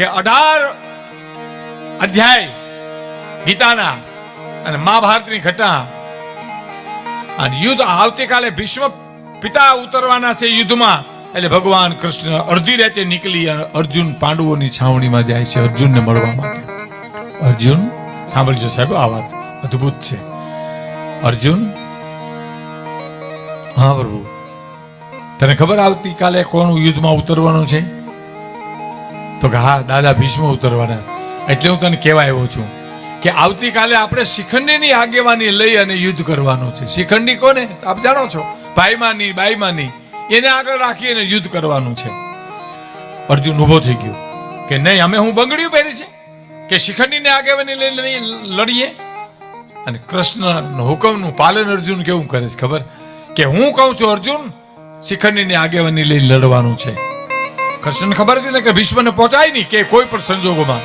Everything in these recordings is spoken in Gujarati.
કે 18 અધ્યાય ગીતાના અને મહાભારતની ઘટના અને યુદ્ધ આવતીકાલે ભીષ્મ પિતા ઉતરવાના છે યુદ્ધમાં. એટલે ભગવાન કૃષ્ણ અડધી રાતે નીકળી અને અર્જુન પાંડવોની છાવણીમાં જાય છે અર્જુનને મળવા માટે. અર્જુન સાંભળજો સાહેબ, આ વાત અદ્ભુત છે. અર્જુન, હા પ્રભુ, તને ખબર આવતીકાલે કોનું યુદ્ધમાં ઉતરવાનું છે? તો કે હા દાદા, ભીષ્મ ઉતરવાના. એટલે હું તને કહેવા આવ્યો છું કે આવતીકાલે આપણે શિખંડીની આગેવાની લઈ અને યુદ્ધ કરવાનું છે. શિખંડી કોને આપ જાણો છો? ભાઈમાની બાઈમાની, એને આગળ રાખી અને યુદ્ધ કરવાનું છે. અર્જુન ઉભો થઈ ગયો કે નહીં, અમે હું બંગડીઓ પહેરી છે કે શિખંડીને આગેવાની લઈ લડીએ? અને કૃષ્ણના હુકમનું પાલન અર્જુન કેવું કરે છે ખબર? કે હું કહું છું અર્જુન, શિખંડીની આગેવાની લઈ લડવાનું છે. કૃષ્ણને ખબર હતી ને કે ભીષ્મને પહોંચાય નહીં કે કોઈ પણ સંજોગોમાં.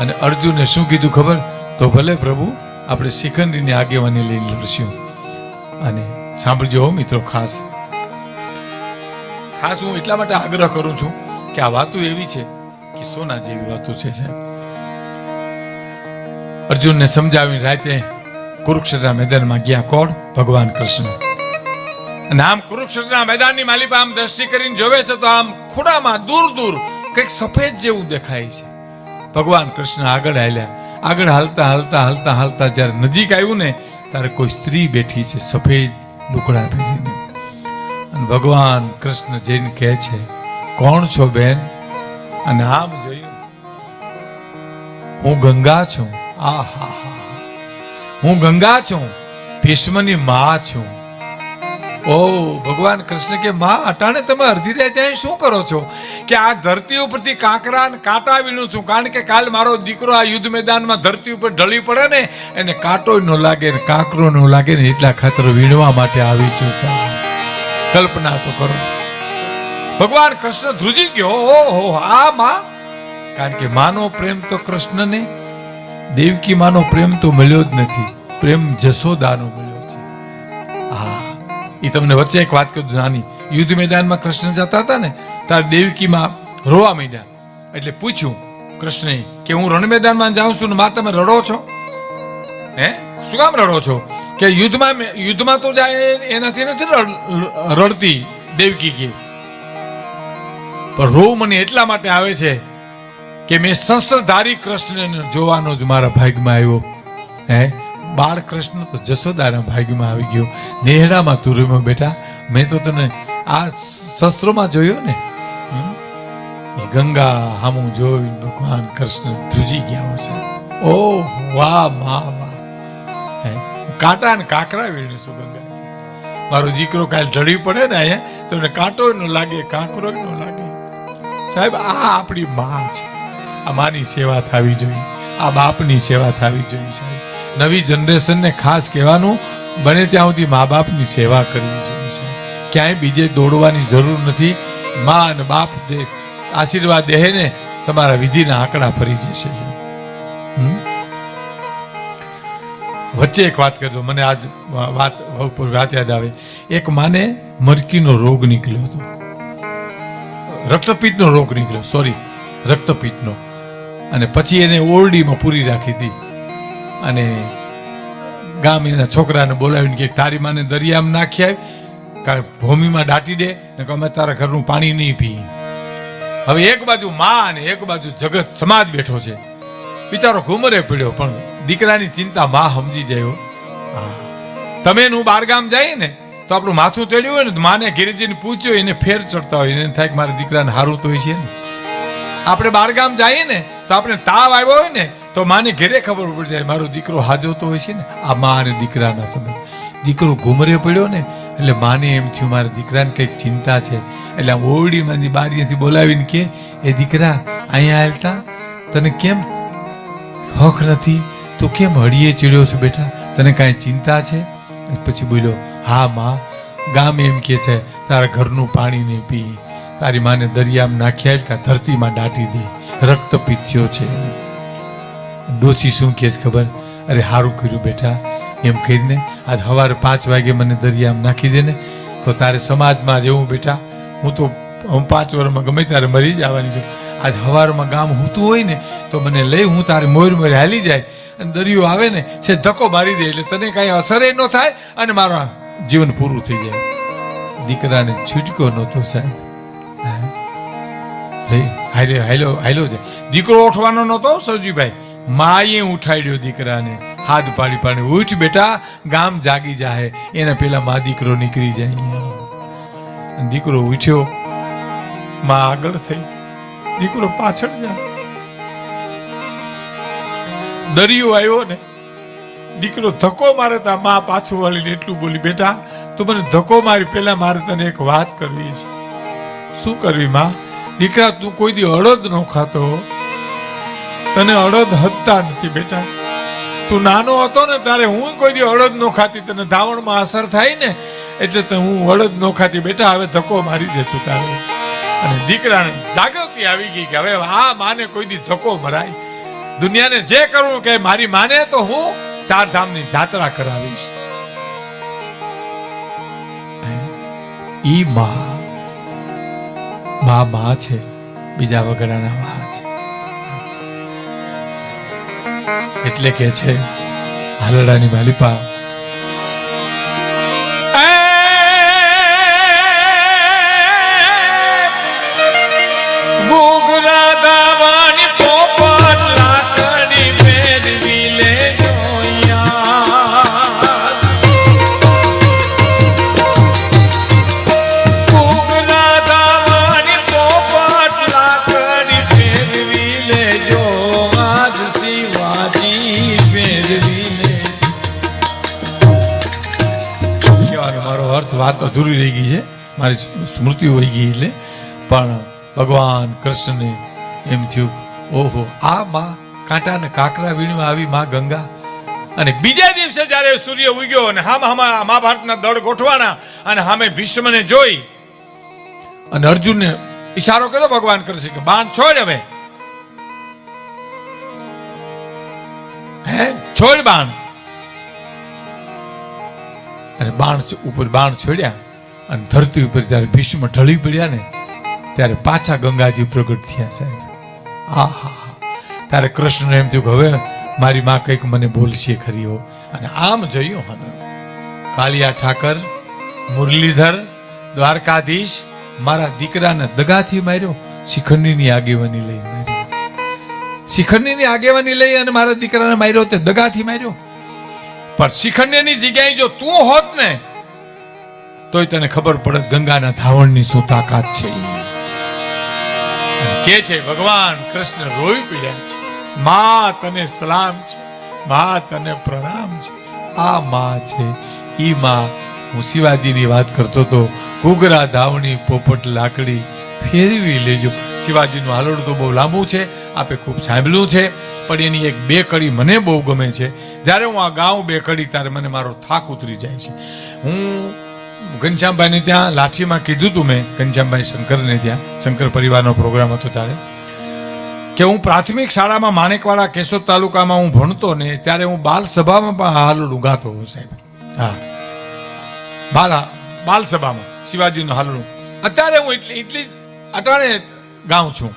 અને અર્જુને શું કીધું ખબર? તો ભલે પ્રભુ, આપણે શિખંડીની આગેવાની લઈ લડશું. અને સાંભળજો મિત્રો, ખાસ હું એટલા માટે આગ્રહ કરું છું કે આ વાતો એવી છે કે સોના જેવી વાતો છે સાહેબ. અર્જુનને સમજાવીને રાતે કુરુક્ષેત્રના મેદાનમાં ગયા. કોણ? ભગવાન કૃષ્ણ. અને આમ કુરુક્ષેત્રના મેદાનની માલિપા આમ દ્રષ્ટિ કરીને જોવે છે તો આમ ખૂણામાં દૂર દૂર કંઈક સફેદ જેવું દેખાય છે. ભગવાન કૃષ્ણ આગળ હાલ્યા. આગળ હાલતા હાલતા હાલતા હાલતા જ્યારે નજીક આવ્યું ને ત્યારે કોઈ સ્ત્રી બેઠી છે સફેદ લુગડા પહેરીને. અને ભગવાન કૃષ્ણ જઈને કહે છે, કોણ છો બેન? અને આમ જોયું, હું ગંગા છું. આહા, હું ગંગા છું, ભીષ્મની માં છું. ઓ ભગવાન કૃષ્ણ કે માં, અટાણે તમે અડધી રાતે શું કરો છો? કે આ ધરતી ઉપરથી કાંકરા અને કાંટા વીણું છું. કારણ કે કાલ મારો દીકરો આ યુદ્ધ મેદાનમાં ધરતી ઉપર ઢળી પડે ને, એને કાંટો ન લાગે ને કાંકરો ન લાગે ને, એટલા ખાતર વીણવા માટે આવી છું સાહેબ. કલ્પના તો કરો. ભગવાન કૃષ્ણ ધ્રુજી ગયો. ઓહો, આ માં! કારણ કે માનો પ્રેમ તો કૃષ્ણને, દેવકી માનો પ્રેમ તો મળ્યો જ નથી. પ્રેમ જશોદાનો મળ્યો છે. હા, એ તમને વચ્ચે એક વાત કહું નાની. યુદ્ધ મેદાનમાં કૃષ્ણ જતા હતા ને ત્યારે દેવકીમાં રોવા માંડ્યા. એટલે પૂછ્યું કૃષ્ણએ કે હું રણ મેદાનમાં જાઉં છું ને માં તમે રડો છો? હે, શું કામ રડો છો? કે યુદ્ધમાં તો જાય એનાથી નથી રડતી દેવકી કે, પણ રોવ મને એટલા માટે આવે છે કે મેં શસ્ત્રધારી કૃષ્ણને જોવાનો જ મારા ભાગમાં આવ્યો. હે, બાળ કૃષ્ણ તો જશોદાના ભાગમાં આવી ગયો. નેહડામાં તું રમ્યો બેટા, મેં તો તને આ શસ્ત્રોમાં જોયો ને. ગંગા હામું જોઈને ભગવાન કૃષ્ણ ધ્રુજી ગયા હશે. ઓહ વાહ વાહ વાહ! કાંટા ને કાંકરા વીણ્યું છું ગંગા. મારો દીકરો કાલ ઢળી પડે ને અહીંયા તો એને કાંટો ન લાગે, કાંકરો ન લાગે. સાહેબ, આ આપણી માં છે. આ માની સેવા થવી જોઈએ, આ બાપની સેવા થવી જોઈએ સાહેબ. નવી જનરેશનને ખાસ કહેવાનું, બને ત્યાં સુધી મા બાપની સેવા કરવી જોઈએ સાહેબ. ક્યાંય બીજે દોડવાની જરૂર નથી. મા અને બાપ આશીર્વાદ દે ને, તમારા વિધિના આંકડા ફરી જશે. વચ્ચે એક વાત કરજો, મને આજ વાત યાદ આવે. એક માને મરકીનો રોગ નીકળ્યો હતો, રક્તપિત્તનો રોગ નીકળ્યો, રક્તપિત્તનો. અને પછી એને ઓરડીમાં પૂરી રાખી હતી. અને ગામ એના છોકરાને બોલાવીને કે તારી માને દરિયામાં નાખી આવી, કારણ ભૂમિમાં દાટી દે ને કે અમે તારા ઘરનું પાણી નહીં પી. હવે એક બાજુ માં અને એક બાજુ જગત સમાજ બેઠો છે. બિચારો ઘુમરે પડ્યો, પણ દીકરાની ચિંતા માં સમજી જાય. તમે હું બારગામ જઈએ ને તો આપણું માથું ચડ્યું હોય ને તો માને ઘેરીજીને પૂછ્યો, એને ફેર ચડતા હોય, એને થાય કે મારા દીકરાને હારું તો હોય છે ને. આપણે બારગામ જઈએ ને તો આપણે તાવ આવ્યો હોય ને તો માને ઘેરે ખબર પડી જાય મારો દીકરો હાજો તો હોય છે ને. આ મા અને દીકરાના સંબંધ. દીકરો ઘુમરે પડ્યો ને એટલે માને એમ થયું મારા દીકરાને કંઈક ચિંતા છે. એટલે આમ ઓરડીમાંથી બારીએથી બોલાવીને કે, એ દીકરા અહીંયા હાલતા, તને કેમ હક નથી? તું કેમ હળીએ ચીડ્યો છે બેટા? તને કાંઈ ચિંતા છે? પછી બોલ્યો, હા માં, ગામ એમ કે છે તારા ઘરનું પાણી નહીં પી, તારી માને દરિયામાં નાખી આવી કાં ધરતીમાં દાટી દે, રક્તપિત્ત થયો છે. ડોસી શું કહે છે ખબર? અરે સારું કર્યું બેટા, એમ કહીને આજ સવારે 5 વાગે મને દરિયામાં નાખી દે ને તો તારે સમાજમાં રહેવું બેટા. હું 5 વર્ષમાં ગમે ત્યારે મરી જવાની છું. આજ હવારમાં ગામ હૂતું હોય ને તો મને લઈ, હું તારે મોર મોર હાલી જાય અને દરિયો આવે ને છે ધક્કો મારી દે એટલે તને કાંઈ અસર ન થાય અને મારું જીવન પૂરું થઈ જાય. દીકરાને છૂટકો નહોતો સાહેબ. હાલ્યો જાય. દીકરો ઉઠવાનો નહોતો સૌજીભાઈ, માએ ઉઠાડ્યો દીકરાને, હાથ પાડી પાડી, ઉઠ બેટા, ગામ જાગી જાય. એના પેલા મા દીકરો નીકળી જાય. દીકરો ઉઠ્યો, મા આગળ થઈ, દીકરો પાછળ જાય. દરિયો આવ્યો ને, દીકરો ધક્કો મારે તા મા પાછું વાળીને એટલું બોલી, બેટા તું મને ધક્કો મારી, પેલા મારે તને એક વાત કરવી છે. શું કરવી મા? દીકરા તું કોઈ દી અડદ ન ખાતો, તને અડદ હદતા નથી બેટા. તું નાનો હતો ને ત્યારે હું કોઈ દી અડદ ન ખાતી, તને ધાવણમાં અસર થાય ને એટલે હું અડદ ન ખાતી બેટા, હવે ધક્કો મારી દેતું તારે. અને દીકરાને જાગૃતિ આવી ગઈ કે હવે આ માને કોઈ દી ધક્કો મરાય. દુનિયાને જે કરવું કે મારી માને તો હું 4 ધામની જાત્રા કરાવીશ. ઈ માં છે, બીજા વગરના માં છે. એટલે કે છે હાલડાની માલિપા, ગુગરા દાવાની પોપટ લાકડી ફેરવી લેજો યાર. ગુગરા દાવાની પોપટ લાકડી ફેરવી લેજો, આજ શિવાજી ફેરવી લે. કહેવાનો મારો અર્થ, વાત અધૂરી રહી ગઈ છે, મારી સ્મૃતિ હોઈ ગઈ એટલે. પણ ભગવાન કૃષ્ણને એમ થયું, ઓહો આ માં કાંટાને કાકરા વીણવા આવી માં ગંગા. અને બીજા દિવસે જ્યારે સૂર્ય ઉગ્યો અને મહાભારતના દળ ગોઠવાના અને સામે ભીષ્મને જોઈ અને અર્જુનને ઈશારો કર્યો ભગવાન કૃષ્ણ કે બાણ છોડ, હવે છોડ બાણ. અને બાણ ઉપર બાણ છોડ્યા અને ધરતી ઉપર ત્યારે ભીષ્મ ઢળી પડ્યા ને ત્યારે પાછા ગંગાજી પ્રગટ થયા સાહેબ. ત્યારે કૃષ્ણ એમ થયું કે હવે મારી માં કંઈક મને બોલશે ખરી હો. અને આમ જોયું હવે કાલિયા ઠાકર, મુરલીધર, દ્વારકાધીશ મારા દીકરાને દગાથી માર્યો, શિખંડીની આગેવાની લઈ માર્યો. શિખંડીની આગેવાની લઈ અને મારા દીકરાને માર્યો તે દગાથી માર્યો. પણ શિખંડીની જગ્યાએ જો તું હોત ને તોય તને ખબર પડત ગંગાના ધાવણની શું તાકાત છે. કે છે ભગવાન કૃષ્ણ રોઈ પડ્યા છે, માં તને સલામ છે, માં તને પ્રણામ છે. આ માં છે ઈ માં. હું શિવાજીની વાત કરતો તો, ઘૂઘરા ધાવણી પોપટ લાકડી ફેરવી લેજો. શિવાજીનું હાલોડું તો બહુ લાંબુ છે, આપે ખૂબ સાંભળ્યું છે, પણ એની એક બે કડી મને બહુ ગમે છે. જ્યારે હું આ ગાઉં બે કડી ત્યારે મને મારો થાક ઉતરી જાય છે. હું ઘનશ્યામભાઈને ત્યાં લાઠીમાં કીધું હતું મેં, ઘનશ્યામભાઈ શંકરને ત્યાં, શંકર પરિવારનો પ્રોગ્રામ હતો ત્યારે, કે હું પ્રાથમિક શાળામાં માણેકવાડા કેશોદ તાલુકામાં હું ભણતો ને ત્યારે હું બાલ સભામાં પણ હાલોડું ગાતો સાહેબ. હા, બાલ સભામાં શિવાજીનું હાલોડું. અત્યારે હું એટલી અટાણે ગાઉં છું,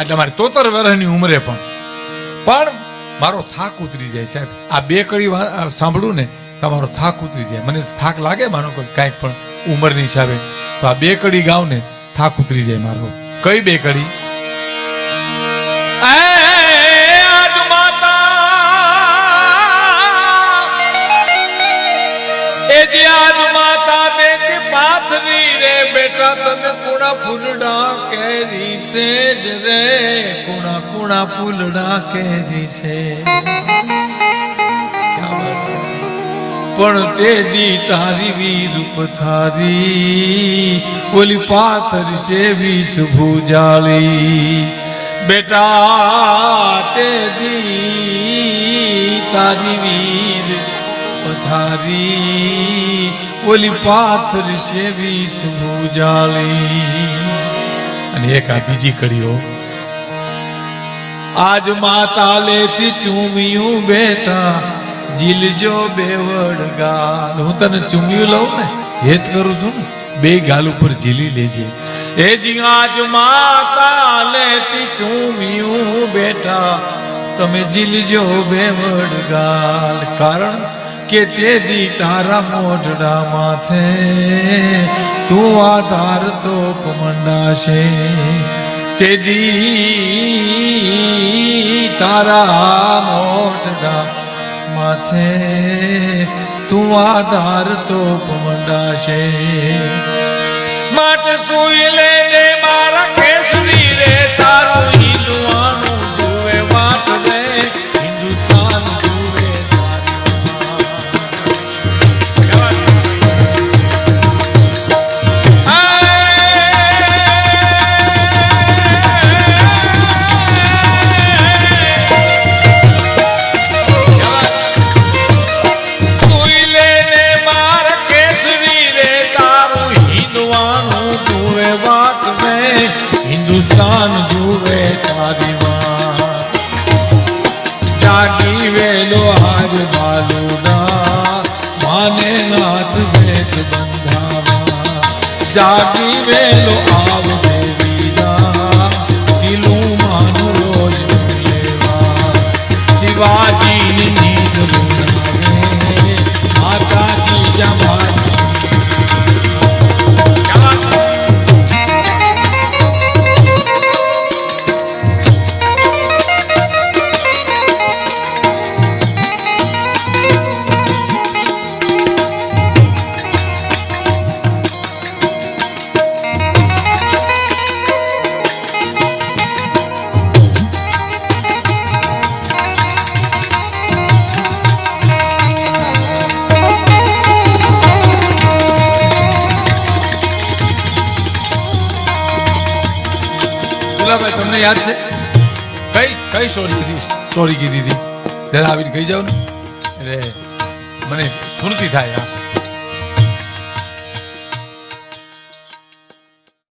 એટલે મારી 73 વર્ષની ઉંમરે પણ મારો થાક ઉતરી જાય સાહેબ. આ બે કડી સાંભળું ને તમારો થાક ઉતરી જાય. મને થાક લાગે માનો કાંઈક પણ ઉંમરની હિસાબે, તો આ બે કડી ગાઉં ને થાક ઉતરી જાય મારો. કઈ બે કડી? બેટા તને કુણા ફૂલડા કેરી સેજ રે, કુણા કુણા ફૂલડા કેરી છે. પણ તે દી તારી વીર પથારી ઓલી પાથર છે વિષ ભૂજાળી. બેટા તે દી તારી વીર પથારી ઓલી પાથર છે વિષ ભૂજાળી. અને એક આ બીજી કડીઓ, આજ માતા લેતી ચૂમિયું બેટા જીલજો બેવડ ગાલ. હું તને ચૂમ્યું લઉં ને, હેત કરું છું ને, બે ગાલ ઉપર ઝીલી લેજે. એ જી આજ માતા લેતી ચૂમિયું બેઠા તમે જીલજો બેવડ ગાલ કારણ કે તે દી તારા મોઢડા માથે તું આધાર તો મંડાશે તે દી તારા મોઢડા માથે તું આધાર તો મંડાશે સ્માર્ટ સુઈ લેને મારા કેસરી રે તારું હિન્દુઆનું જુએ વાટ રે હિન્દુસ્તાન જુએ હિન્દુસ્તાન જુએ તારી વાત જાગી વેલો આજ બાલુડા માને હાથ ભેટ બંધાવા જાગી વેલો આવ દેવીના દિલું માનું રોજ લેવા શિવાજીની નીંદ લુણાવે માતાજી જમા તમને યાદ છે કઈ સ્ટોરી કીધી હતી જરા આવીને કહી જાવ ને એટલે મને સ્મૃતિ થાય.